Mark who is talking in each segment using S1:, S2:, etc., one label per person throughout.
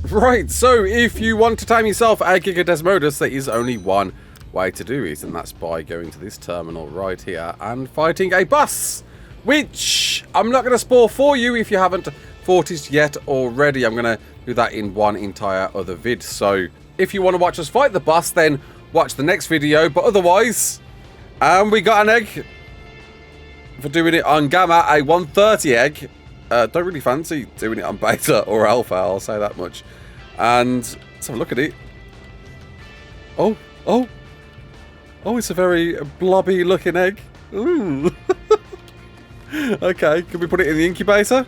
S1: Right, so if you want to tame yourself a gigadesmodus, there is only one way to do it, and that's by going to this terminal right here and fighting a boss, which I'm not going to spoil for you if you haven't fought it yet already. I'm going to do that in one entire other vid, so if you want to watch us fight the boss, then watch the next video, but otherwise, we got an egg for doing it on Gamma, a 130 egg. Don't really fancy doing it on Beta or Alpha, I'll say that much. And let's have a look at it. Oh, it's a very blobby looking egg. Ooh. Okay, can we put it in the incubator?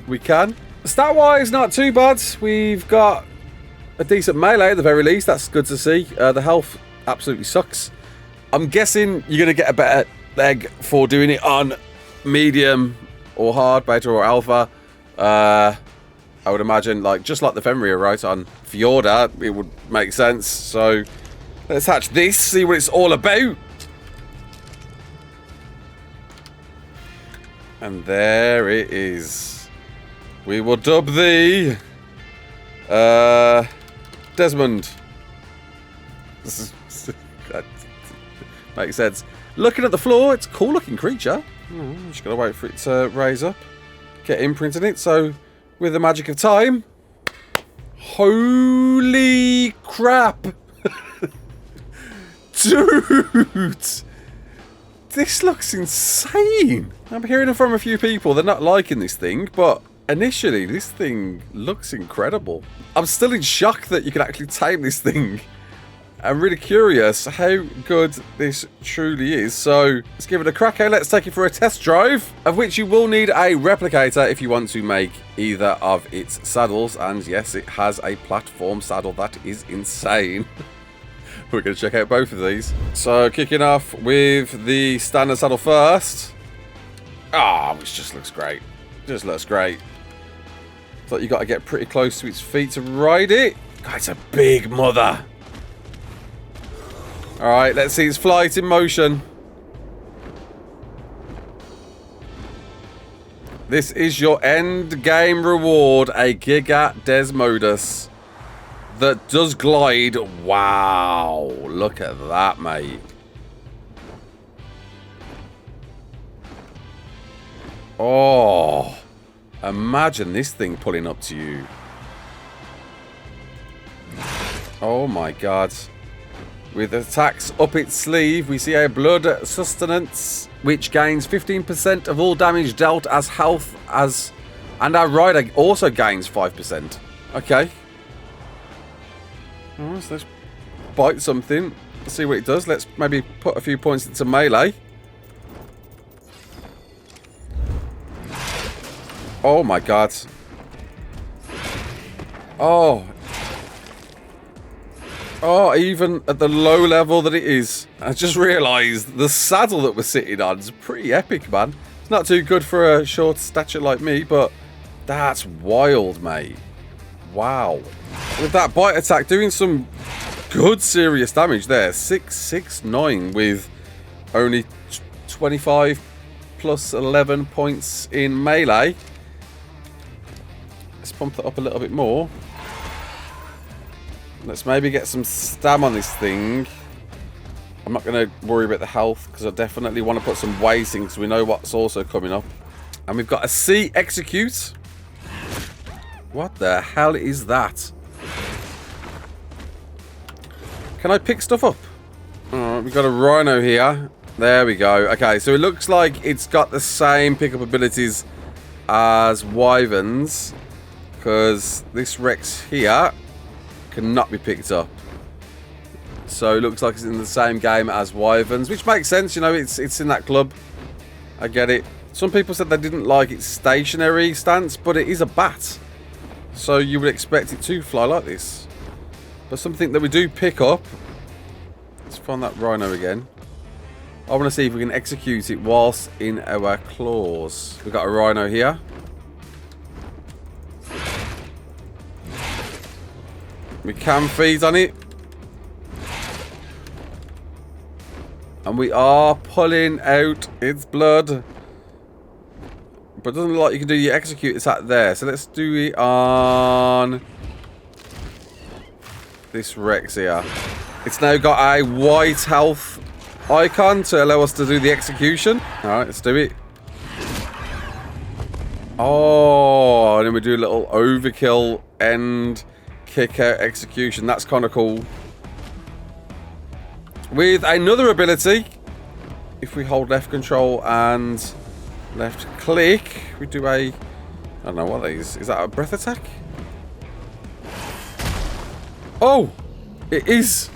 S1: We can. Stat-wise, not too bad. We've got a decent melee at the very least. That's good to see. The health absolutely sucks. I'm guessing you're going to get a better egg for doing it on medium or hard, beta or alpha. I would imagine, like, just like the Fenrir, right, on Fjorda, it would make sense. So let's hatch this, see what it's all about. And there it is. We will dub thee Desmond. This is, that makes sense. Looking at the floor, it's a cool looking creature. Just gotta wait for it to raise up. Get imprinting it. So, with the magic of time. Holy crap! Dude! This looks insane! I'm hearing it from a few people. They're not liking this thing, but initially, this thing looks incredible. I'm still in shock that you can actually tame this thing. I'm really curious how good this truly is. So let's give it a crack. Let's take it for a test drive, of which you will need a replicator if you want to make either of its saddles. And yes, it has a platform saddle. That is insane. We're going to check out both of these. So kicking off with the standard saddle first. Which just looks great. Just looks great. Thought you got to get pretty close to its feet to ride it. God, it's a big mother. Alright, let's see its flight in motion. This is your end game reward, a gigadesmodus that does glide. Wow, look at that, mate. Oh, imagine this thing pulling up to you. Oh my god. With attacks up its sleeve, we see a blood sustenance, which gains 15% of all damage dealt as health, and our rider also gains 5%. Okay. Alright, so let's bite something. Let's see what it does. Let's maybe put a few points into melee. Oh my god. Oh, even at the low level that it is. I just realised the saddle that we're sitting on is pretty epic, man. It's not too good for a short stature like me, but that's wild, mate. Wow. With that bite attack, doing some good serious damage there. 669 with only 25 plus 11 points in melee. Let's pump that up a little bit more. Let's maybe get some stam on this thing. I'm not going to worry about the health because I definitely want to put some wasting because we know what's also coming up. And we've got a C execute. What the hell is that? Can I pick stuff up? Alright, we've got a rhino here. There we go. Okay, so it looks like it's got the same pickup abilities as wyverns. Because this Rex here cannot be picked up. So it looks like it's in the same game as wyverns, which makes sense, you know, it's in that club. I get it. Some people said they didn't like its stationary stance, but it is a bat. So you would expect it to fly like this. But something that we do pick up. Let's find that rhino again. I want to see if we can execute it whilst in our claws. We've got a rhino here. We can feed on it. And we are pulling out its blood. But it doesn't look like you can do your execute attack there. So let's do it on this Rex here. It's now got a white health icon to allow us to do the execution. Alright, let's do it. Oh, and then we do a little overkill end kick out execution. That's kind of cool. With another ability, if we hold left control and left click, we do a... I don't know what that is. Is that a breath attack? Oh! It is!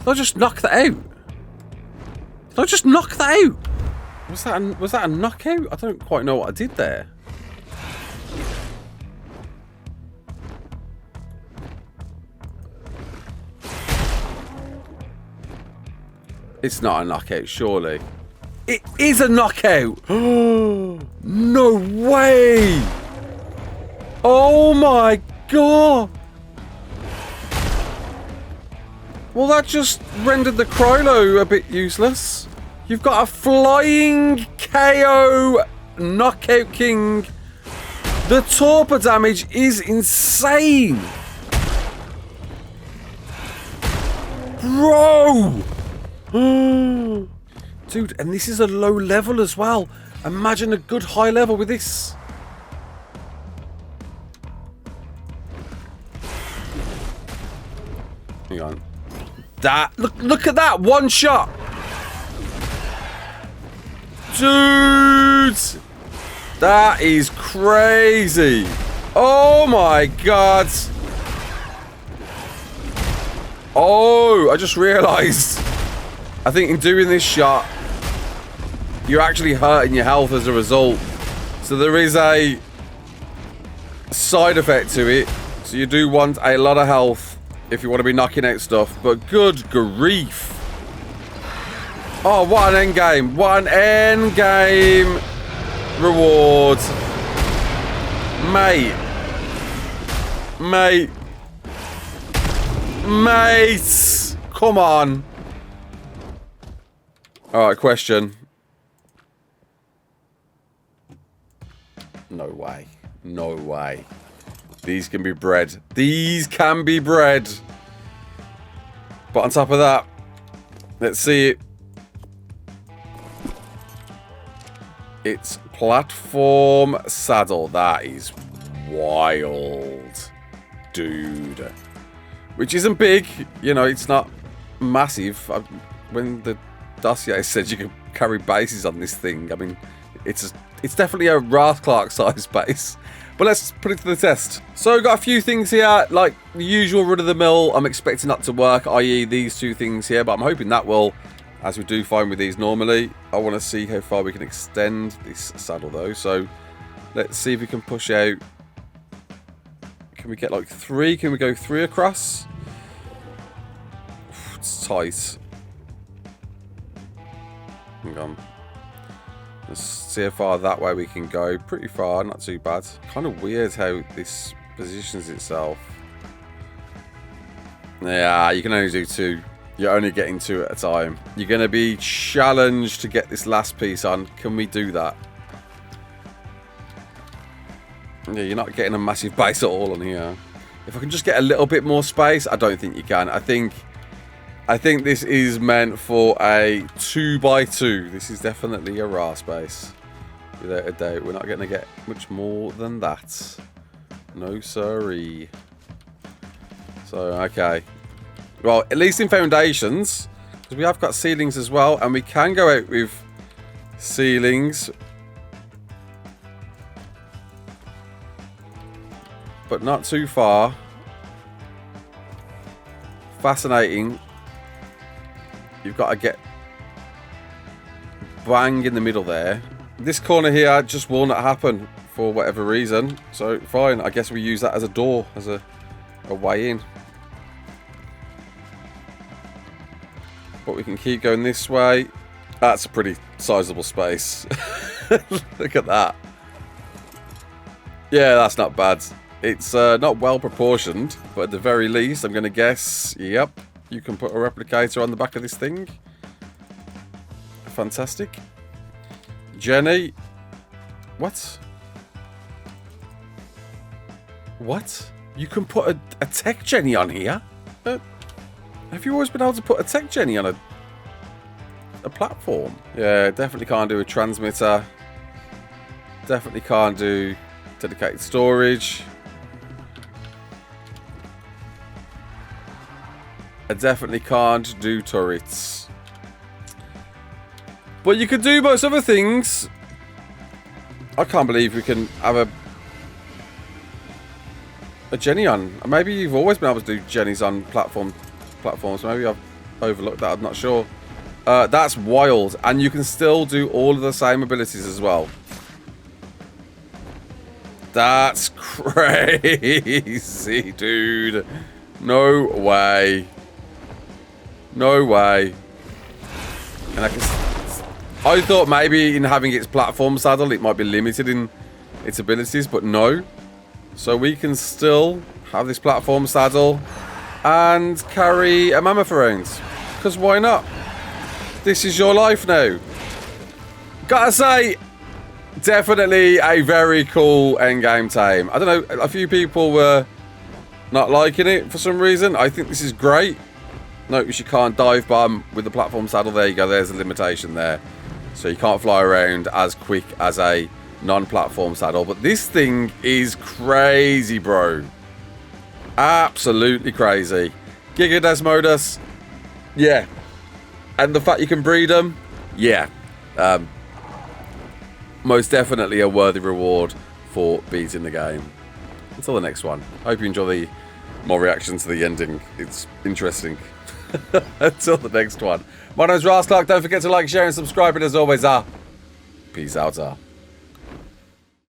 S1: Did I just knock that out? Did I just knock that out? Was that a knockout? I don't quite know what I did there. It's not a knockout, surely. It is a knockout! No way! Oh my god! Well, that just rendered the Krylo a bit useless. You've got a flying KO knockout king. The torpor damage is insane. Bro! Dude, and this is a low level as well. Imagine a good high level with this. Hang on. That look at that one shot. Dude! That is crazy. Oh my god. Oh, I just realized. I think in doing this shot, you're actually hurting your health as a result. So there is a side effect to it. So you do want a lot of health if you want to be knocking out stuff. But good grief. Oh, what an end game. What an end game reward. Mate. Mate. Mate. Come on. Alright, question. No way. No way. These can be bred. These can be bred. But on top of that, let's see it. It's platform saddle. That is wild. Dude. Which isn't big. You know, it's not massive. When the dossier said you can carry bases on this thing, I mean, it's definitely a Raasclark size base. But let's put it to the test. So we've got a few things here, like the usual run-of-the-mill. I'm expecting that to work, i.e. these two things here, but I'm hoping that will, as we do find with these normally. I want to see how far we can extend this saddle though. So let's see if we can push out. Can we get like 3? Can we go 3 across? It's tight. Hang on. Let's see how far that way we can go. Pretty far, not too bad. Kind of weird how this positions itself. Yeah, you can only do 2. You're only getting 2 at a time. You're going to be challenged to get this last piece on. Can we do that? Yeah, you're not getting a massive base at all on here. If I can just get a little bit more space, I don't think you can. I think this is meant for a 2x2. This is definitely a Ra space. Without a doubt. We're not going to get much more than that. No siree. So, okay. Well, at least in foundations. Because we have got ceilings as well. And we can go out with ceilings. But not too far. Fascinating. You've got to get bang in the middle there. This corner here just will not happen for whatever reason. So fine, I guess we use that as a door, as a way in. But we can keep going this way. That's a pretty sizable space. Look at that. Yeah, that's not bad. It's not well proportioned, but at the very least, I'm going to guess, yep, you can put a replicator on the back of this thing. Fantastic. Jenny. What? What? You can put a tech Jenny on here. Have you always been able to put a tech Jenny on a platform? Yeah, definitely can't do a transmitter. Definitely can't do dedicated storage. I definitely can't do turrets. But you can do most other things. I can't believe we can have a Jenny on. Maybe you've always been able to do Jennies on platforms. Maybe I've overlooked that. I'm not sure. That's wild. And you can still do all of the same abilities as well. That's crazy, dude. No way. No way. And I thought maybe in having its platform saddle, it might be limited in its abilities, but no. So we can still have this platform saddle and carry a mammoth around. Because why not? This is your life now. Gotta say, definitely a very cool endgame tame. I don't know, a few people were not liking it for some reason. I think this is great. Notice you can't dive bomb with the platform saddle. There you go, there's a limitation there. So you can't fly around as quick as a non-platform saddle. But this thing is crazy, bro. Absolutely crazy. Gigadesmodus. Yeah. And the fact you can breed them. Yeah. Most definitely a worthy reward for beating the game. Until the next one. Hope you enjoy more reactions to the ending. It's interesting. Until the next one. My name's Raasclark. Don't forget to like, share, and subscribe. And as always, peace out.